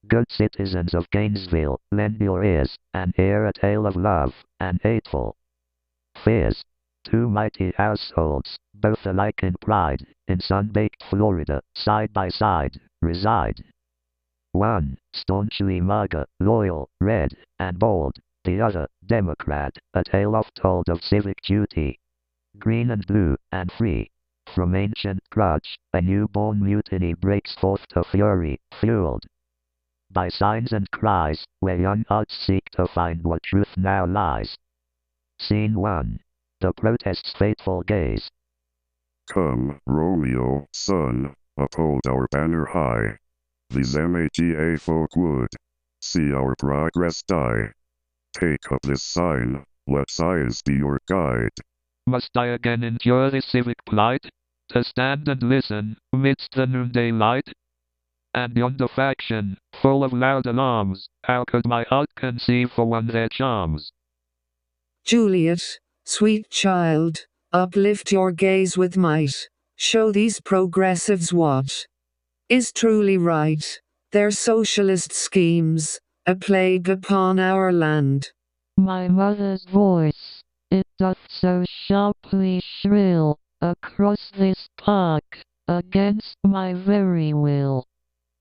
Good citizens of Gainesville, lend your ears, and hear a tale of love and hateful fears. Two mighty households, both alike in pride, in sun-baked Florida, side by side, reside. One, staunchly MAGA, loyal, red, and bold. The other, Democrat, a tale oft told of civic duty, green and blue, and free. From ancient grudge, a newborn mutiny breaks forth to fury, fueled by signs and cries, where young hearts seek to find what truth now lies. Scene 1. The protest's fateful gaze. Come, Romeo, son, uphold our banner high. These MAGA folk would see our progress die. Take up this sign, let science be your guide. Must I again endure this civic plight, to stand and listen, midst the noonday light? And yonder faction, full of loud alarms, how could my heart conceive for one their charms? Juliet, sweet child, uplift your gaze with might. Show these progressives what is truly right. Their socialist schemes, a plague upon our land. My mother's voice, it doth so sharply shrill, across this park, against my very will.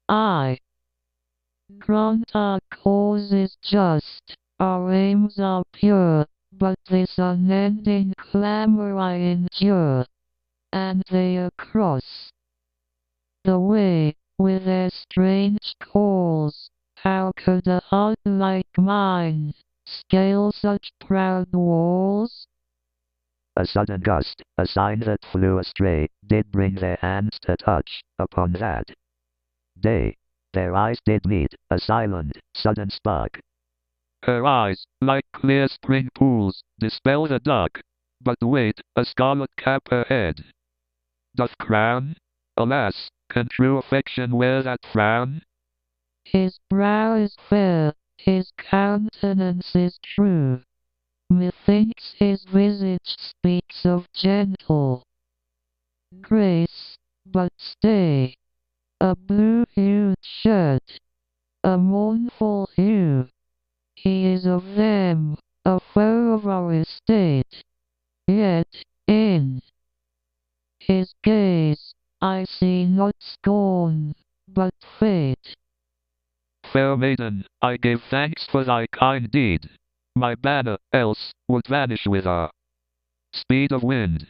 I grant our cause is just, our aims are pure, but this unending clamor I endure, and they across the way, with their strange calls, how could a heart like mine scale such proud walls? A sudden gust, a sign that flew astray, did bring their hands to touch upon that day. Their eyes did meet, a silent, sudden spark. Her eyes, like clear spring pools, dispel the dark. But wait, a scarlet cap her head doth crown. Alas, can true affection wear that frown? His brow is fair, his countenance is true. Methinks his visage speaks of gentle grace, but stay. A blue-hued shirt, a mournful hue. He is of them, a foe of our estate. Yet, in his gaze, I see not scorn, but fate. Fair maiden, I give thanks for thy kind deed. My banner, else, would vanish with our speed of wind.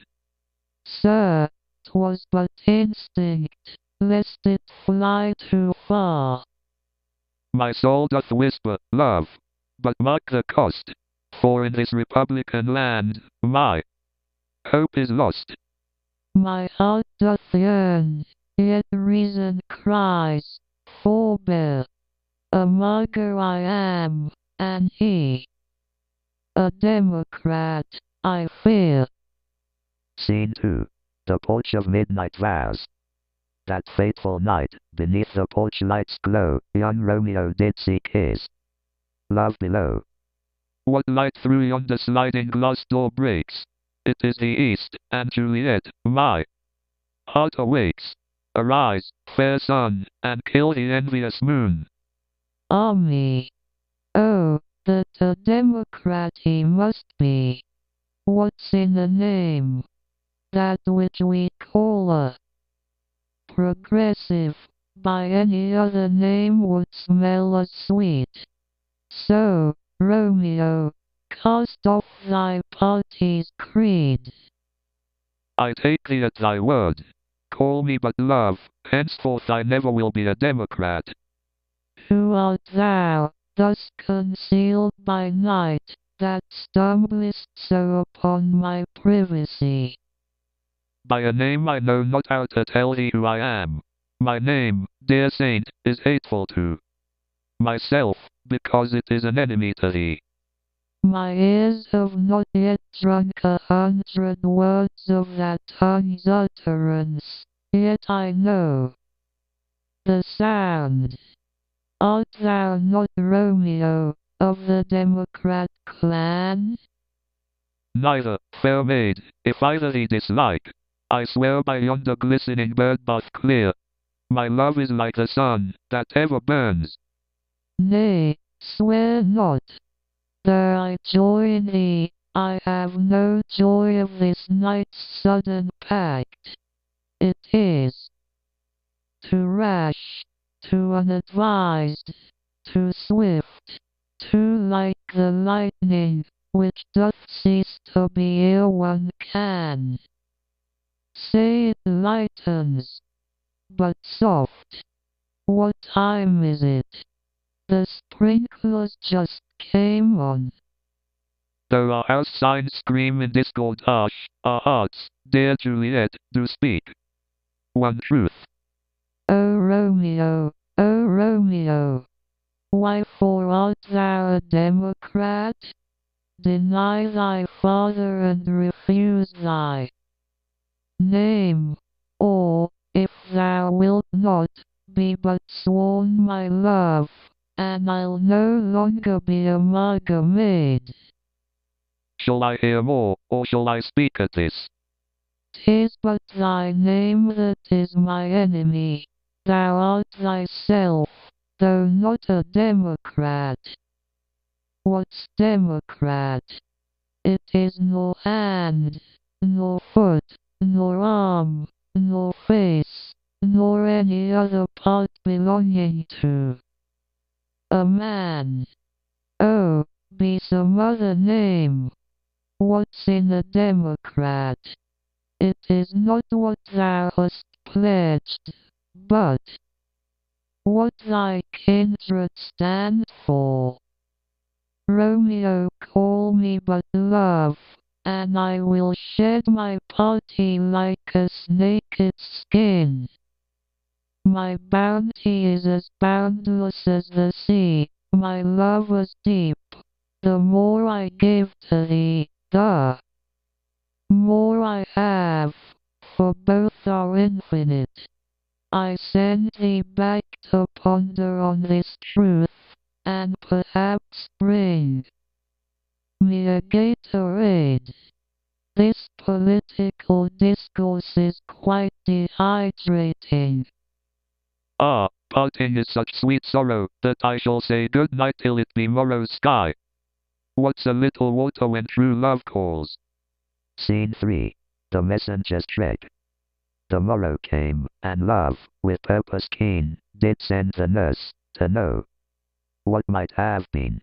Sir, 'twas but instinct, lest it fly too far. My soul doth whisper, love, but mark the cost, for in this Republican land, my hope is lost. My heart doth yearn, yet reason cries, forbear. A MAGA I am, and he a Democrat, I fear. Scene 2. The porch of midnight vows. That fateful night, beneath the porch light's glow, young Romeo did seek his love below. What light through yonder sliding glass door breaks? It is the east, and Juliet, my heart awakes. Arise, fair sun, and kill the envious moon. Ah me! Oh, that a Democrat he must be. What's in the name? That which we call a progressive, by any other name would smell as sweet. So, Romeo, cast off thy party's creed. I take thee at thy word. Call me but love, henceforth I never will be a Democrat. Who art thou, thus concealed by night, that stumblest so upon my privacy? By a name I know not how to tell thee who I am. My name, dear saint, is hateful to myself, because it is an enemy to thee. My ears have not yet drunk 100 words of that tongue's utterance, yet I know the sound. Art thou not Romeo, of the Democrat clan? Neither, fair maid, if either thee dislike, I swear by yonder glistening bird bath clear, my love is like the sun, that ever burns, Nay, swear not. There I join thee, I have no joy of this night's sudden pact. It is too rash, too unadvised, too swift, too like the lightning, which doth cease to be ere one can. Say it lightens, but soft. What time is it? The sprinklers just came on. Though our house signs scream in discord hush, our hearts, dear Juliet, do speak one truth. O Romeo, O Romeo, why for art thou a democrat? Deny thy father and refuse thy name, or, if thou wilt not, be but sworn my love, and I'll no longer be a marga maid. Shall I hear more, or shall I speak at this? 'Tis but thy name that is my enemy. Thou art thyself, though not a democrat. What's democrat? It is nor hand, nor foot, nor arm, nor face, nor any other part belonging to a man. Oh, be some other name. What's in a democrat? It is not what thou hast pledged, but what thy kindred stand for. Romeo, call me but love, and I will shed my party like a snake its skin. My bounty is as boundless as the sea, my love as deep. The more I give to thee, the more I have, for both are infinite. I send thee back to ponder on this truth, and perhaps bring me a Gatorade. This political discourse is quite dehydrating. Ah, parting is such sweet sorrow, that I shall say good night till it be morrow's sky. What's a little water when true love calls? Scene 3. The messenger's tread. The morrow came, and love, with purpose keen, did send the nurse, to know what might have been.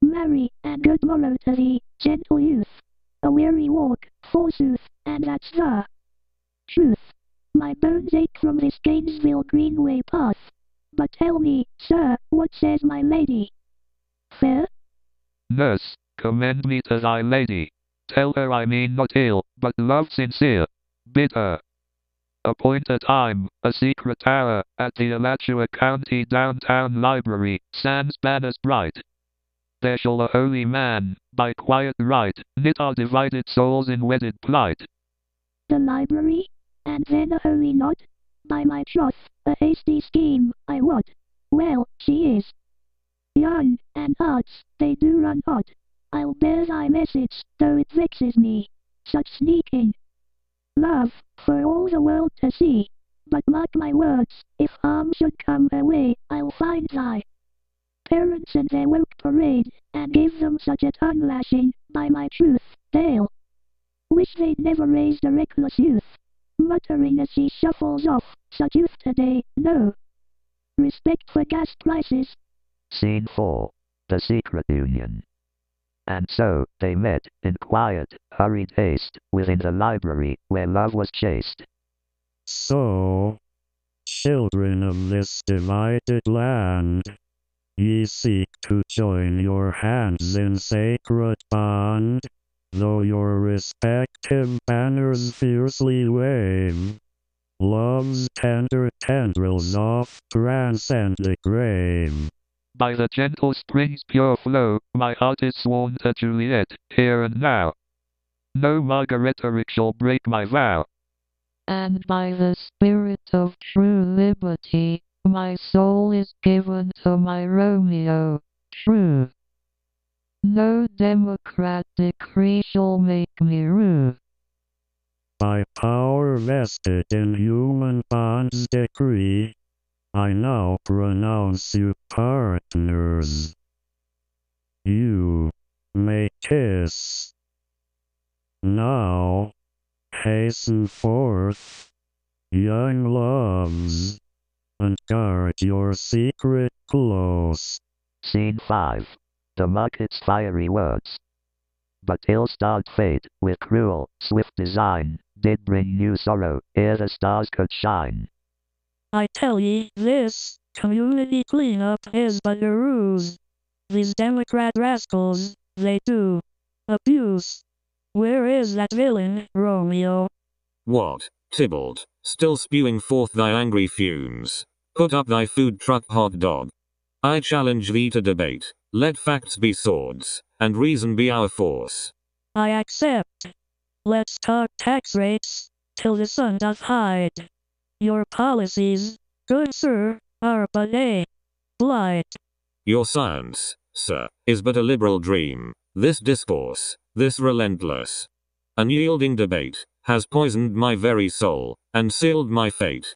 Marry, and good morrow to thee, gentle youth. A weary walk, forsooth, and that's the truth. My bones ache from this Gainesville greenway path. But tell me, sir, what says my lady? Fair? Nurse, commend me to thy lady. Tell her I mean not ill, but love sincere. Bid her appoint a time, a secret hour, at the Alachua County downtown library, sans banners bright. There shall a holy man, by quiet right, knit our divided souls in wedded plight. The library? And then a holy knot? By my troth, a hasty scheme, I wot. Well, she is young, and hearts, they do run hot. I'll bear thy message, though it vexes me. Such sneaking love, for all the world to see. But mark my words, if harm should come her way, I'll find thy parents and their woke parade, and give them such a tongue lashing, by my truth, they'll wish they'd never raised a reckless youth. Muttering as she shuffles off, such youth today, no respect for gas prices. Scene 4. The secret union. And so, they met, in quiet, hurried haste, within the library, where love was chaste. So, children of this divided land, ye seek to join your hands in sacred bond, though your respective banners fiercely wave. Love's tender tendrils oft transcend the grave. By the gentle spring's pure flow, my heart is sworn to Juliet, here and now. No Margaretoric shall break my vow. And by the spirit of true liberty, my soul is given to my Romeo, true. No democrat decree shall make me rue. By power vested in human bonds decree, I now pronounce you partners. You may kiss. Now, hasten forth, young loves, and guard your secret close. Scene 5. The Mucket's fiery words. But ill-starred fate, with cruel, swift design, did bring new sorrow, ere the stars could shine. I tell ye, this community cleanup is but a ruse. These Democrat rascals, they do abuse. Where is that villain, Romeo? What, Tybalt, still spewing forth thy angry fumes? Put up thy food truck, hot dog. I challenge thee to debate. Let facts be swords, and reason be our force. I accept. Let's talk tax rates, till the sun doth hide. Your policies, good sir, are but a blight. Your science, sir, is but a liberal dream. This discourse, this relentless, unyielding debate, has poisoned my very soul, and sealed my fate.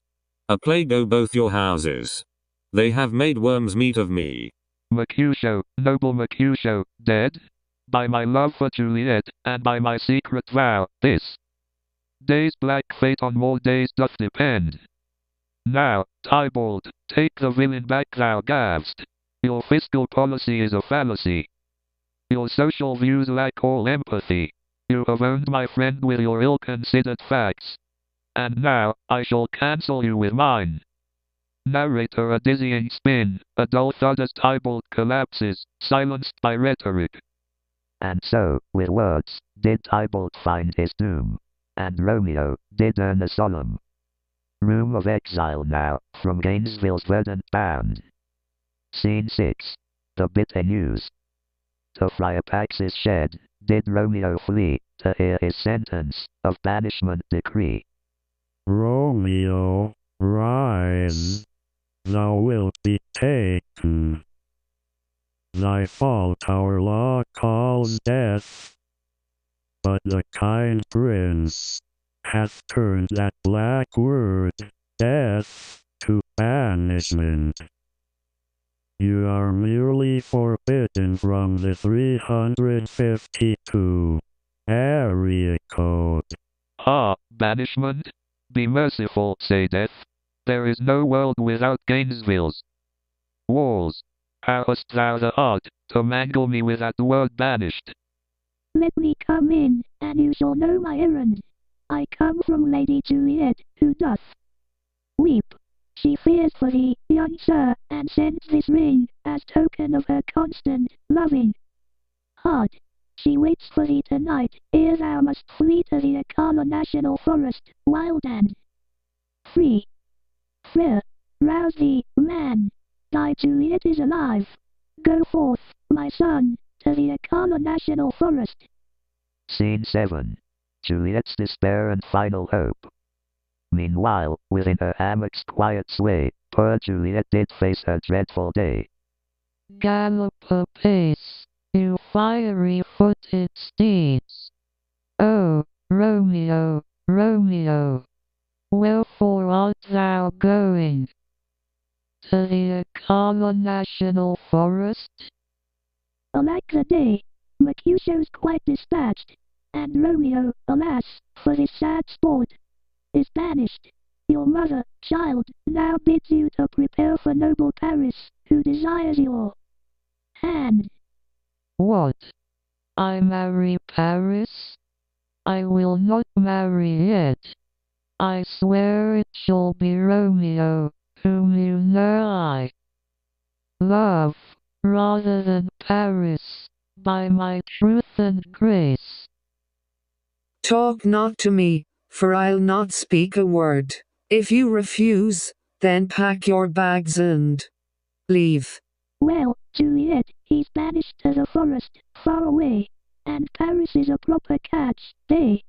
A plague o' both your houses. They have made worms meat of me. Mercutio, noble Mercutio, dead? By my love for Juliet, and by my secret vow, this day's black fate on more days doth depend. Now, Tybalt, take the villain back thou gav'st. Your fiscal policy is a fallacy. Your social views lack all empathy. You have owned my friend with your ill-considered facts. And now, I shall cancel you with mine. Narrator a dizzying spin, a dull thud as Tybalt collapses, silenced by rhetoric. And so, with words, did Tybalt find his doom. And Romeo did earn a solemn room of exile now, from Gainesville's verdant bound. Scene 6. The bitter news. To Friapax's shed, did Romeo flee, to hear his sentence of banishment decree. Romeo, rise, thou wilt be taken. Thy fault our law calls death, but the kind prince hath turned that black word, death, to banishment. You are merely forbidden from the 352 area code. Ah, banishment? Be merciful, say death. There is no world without Gainesvilles. Walls, how hast thou the art to mangle me with that word banished? Let me come in, and you shall know my errand. I come from Lady Juliet, who doth weep. She fears for thee, young sir, and sends this ring, as token of her constant, loving heart. She waits for thee tonight, ere thou must flee to the Akala National Forest, wild and free. Freer, rouse thee, man. Thy Juliet is alive. Go forth, my son, to the Akala National Forest. Scene 7. Juliet's despair and final hope. Meanwhile, within her hammock's quiet sway, poor Juliet did face her dreadful day. Gallop apace, you fiery-footed steeds. Oh, Romeo, Romeo, wherefore art thou going? To the Akala National Forest? Alack the day, Mercutio's quite dispatched, and Romeo, alas, for this sad sport, is banished. Your mother, child, now bids you to prepare for noble Paris, who desires your hand. What? I marry Paris? I will not marry yet. I swear it shall be Romeo, whom you know I love, rather than Paris, by my truth and grace. Talk not to me, for I'll not speak a word. If you refuse, then pack your bags and leave. Well, Juliet, he's banished to the forest, far away, and Paris is a proper catch, they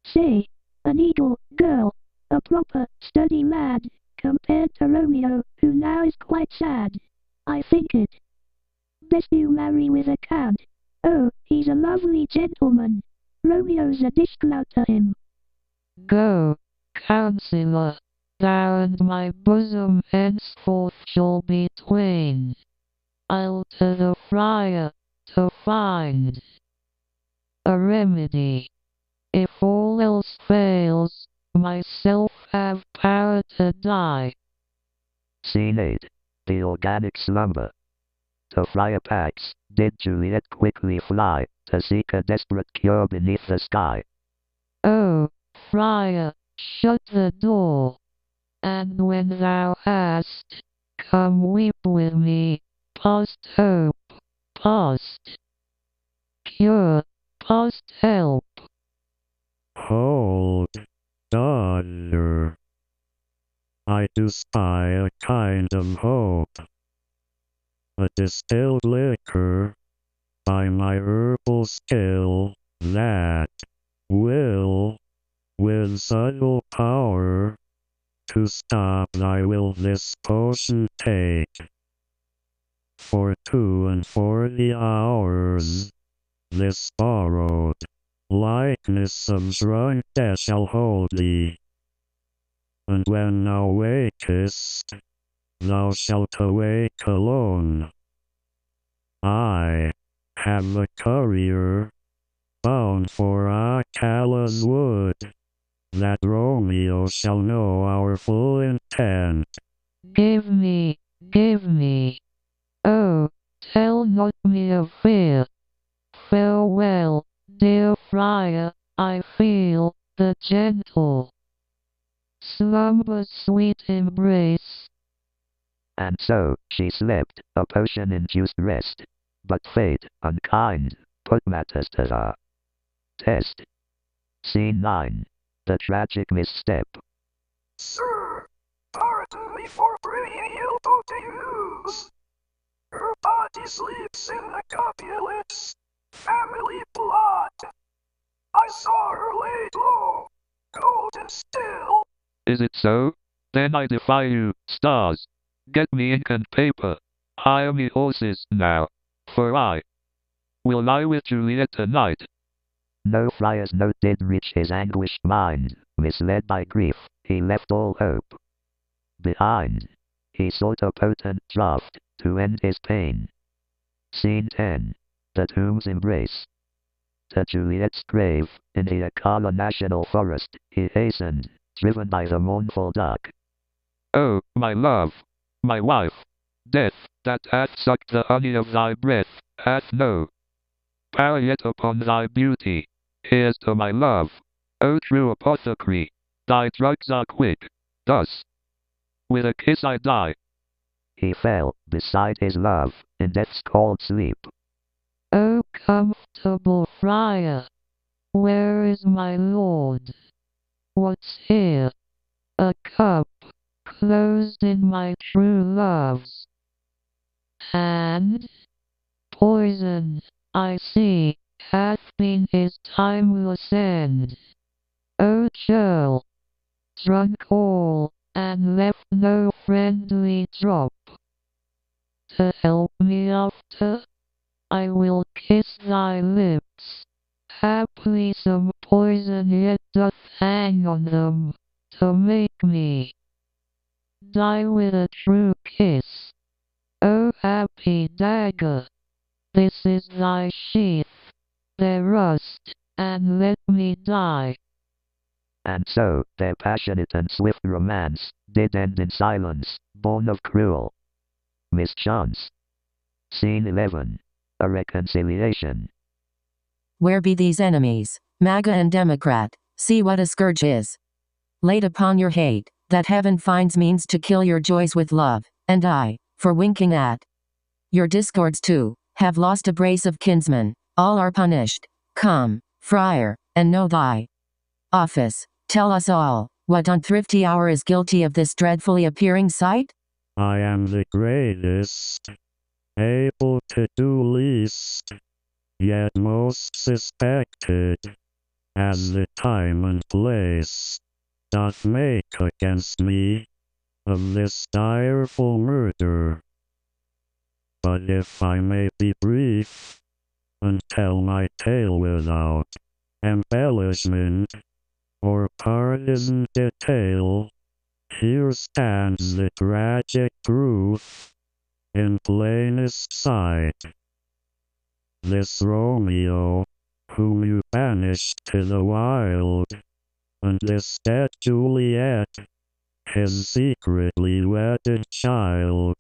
say. An eagle, girl, a proper, sturdy lad, compared to Romeo, who now is quite sad. I think it best you marry with a count. Oh, he's a lovely gentleman. Romeo's a disclout to him. Go, counselor, thou and my bosom henceforth shall be twain. I'll to the friar to find a remedy. If all else fails, myself have power to die. Scene 8. The organic slumber. To Friar Pax did Juliet quickly fly, to seek a desperate cure beneath the sky. Oh, friar, shut the door, and when thou hast, come weep with me, past hope, past cure, past help. Hold, daughter. I do spy a kind of hope. A distilled liquor, by my herbal skill, that will, with subtle power, to stop thy will this potion take. For 42 hours, this borrowed likeness of drunk death shall hold thee. And when thou wakest, thou shalt awake alone. I have a courier bound for Acala's wood, that Romeo shall know our full intent. Give me, oh, tell not me of fear. Farewell, dear friar, I feel the gentle slumber's sweet embrace. And so she slept, a potion-induced rest. But fate, unkind, put matters to her test. Scene 9. The tragic misstep. Sir, pardon me for bringing ill news. Her body sleeps in the Capulets family plot. I saw her laid low, cold and still. Is it so? Then I defy you, stars. Get me ink and paper. Hire me horses now, for I will lie with Juliet tonight. No friar's note did reach his anguished mind. Misled by grief, he left all hope behind. He sought a potent draught to end his pain. Scene 10. The tomb's embrace. To Juliet's grave, in the Acala National Forest, he hastened, driven by the mournful duck. Oh, my love, my wife, death, that hath sucked the honey of thy breath, hath no power yet upon thy beauty. Here's to my love, O true apothecary, thy drugs are quick, thus, with a kiss I die. He fell, beside his love, in death's cold sleep. O comfortable friar, where is my lord? What's here? A cup, closed in my true love's hand? Poison, I see, hath been his timeless end. O churl, drunk all, and left no friendly drop. To help me after, I will kiss thy lips. Haply some poison yet doth hang on them, to make me die with a true kiss. O happy dagger, this is thy sheath. There rust, and let me die. And so, their passionate and swift romance did end in silence, born of cruel mischance. Scene 11. A reconciliation. Where be these enemies, MAGA and Democrat? See what a scourge is laid upon your hate, that heaven finds means to kill your joys with love, and I, for winking at your discords too, have lost a brace of kinsmen. All are punished. Come, friar, and know thy office. Tell us all, what unthrifty hour is guilty of this dreadfully appearing sight? I am the greatest, able to do least, yet most suspected, as the time and place doth make against me of this direful murder. But if I may be brief, and tell my tale without embellishment or partisan detail, Here stands the tragic truth, in plainest sight. This Romeo, whom you banished to the wild, and this dead Juliet, his secretly wedded child,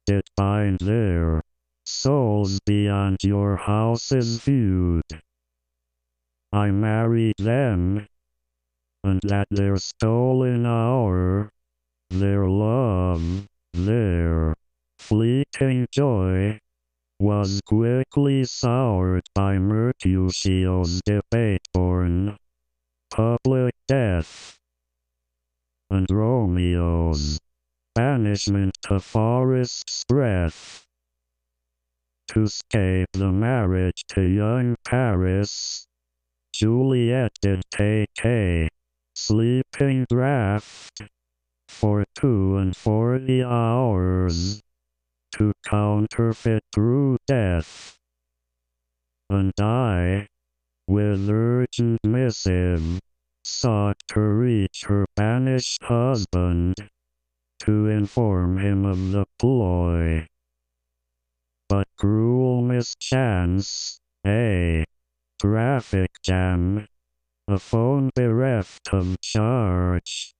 did bind their souls beyond your house's feud. I married them, and at their stolen hour, their love, their fleeting joy, was quickly soured by Mercutio's debate-born public death, and Romeo's banishment to forest's breath. To escape the marriage to young Paris, Juliet did take a sleeping draught for 42 hours to counterfeit true death. And I, with urgent missive, sought to reach her banished husband, to inform him of the ploy. But cruel mischance, a traffic jam, a phone bereft of charge,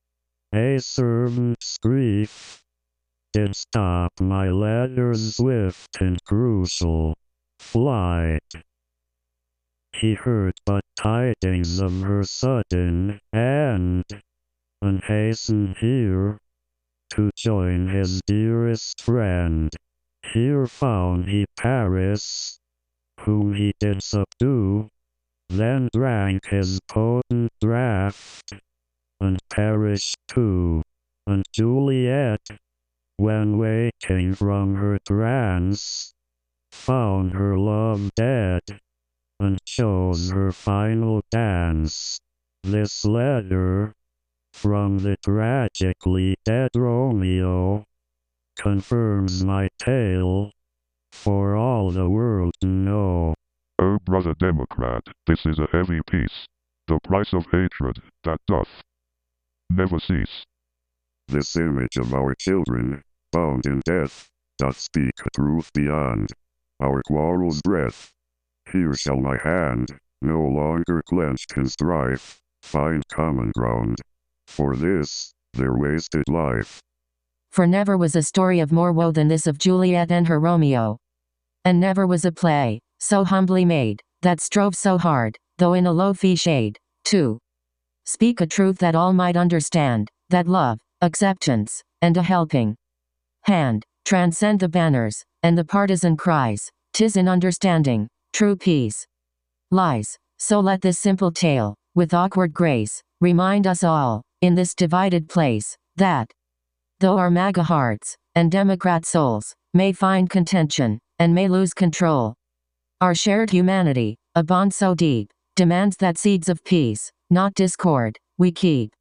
a servant's grief, did stop my letter's swift and crucial flight. He heard but tidings of her sudden end, and hastened here to join his dearest friend. Here found he Paris, whom he did subdue, then drank his potent draught, and perished too. And Juliet, when waking from her trance, found her love dead, and chose her final dance. This letter, from the tragically dead Romeo, confirms my tale, for all the world to know. Oh, brother Democrat, this is a heavy piece. The price of hatred, that doth never cease. This image of our children, bound in death, doth speak a truth beyond our quarrel's breath. Here shall my hand, no longer clenched in strife, find common ground. For this, their wasted life. For never was a story of more woe than this of Juliet and her Romeo. And never was a play, so humbly made, that strove so hard, though in a low fee shade, to speak a truth that all might understand, that love, acceptance, and a helping hand, transcend the banners, and the partisan cries. 'Tis in understanding, true peace lies. So let this simple tale, with awkward grace, remind us all, in this divided place, that though our MAGA hearts, and Democrat souls, may find contention, and may lose control, our shared humanity, a bond so deep, demands that seeds of peace, not discord, we keep.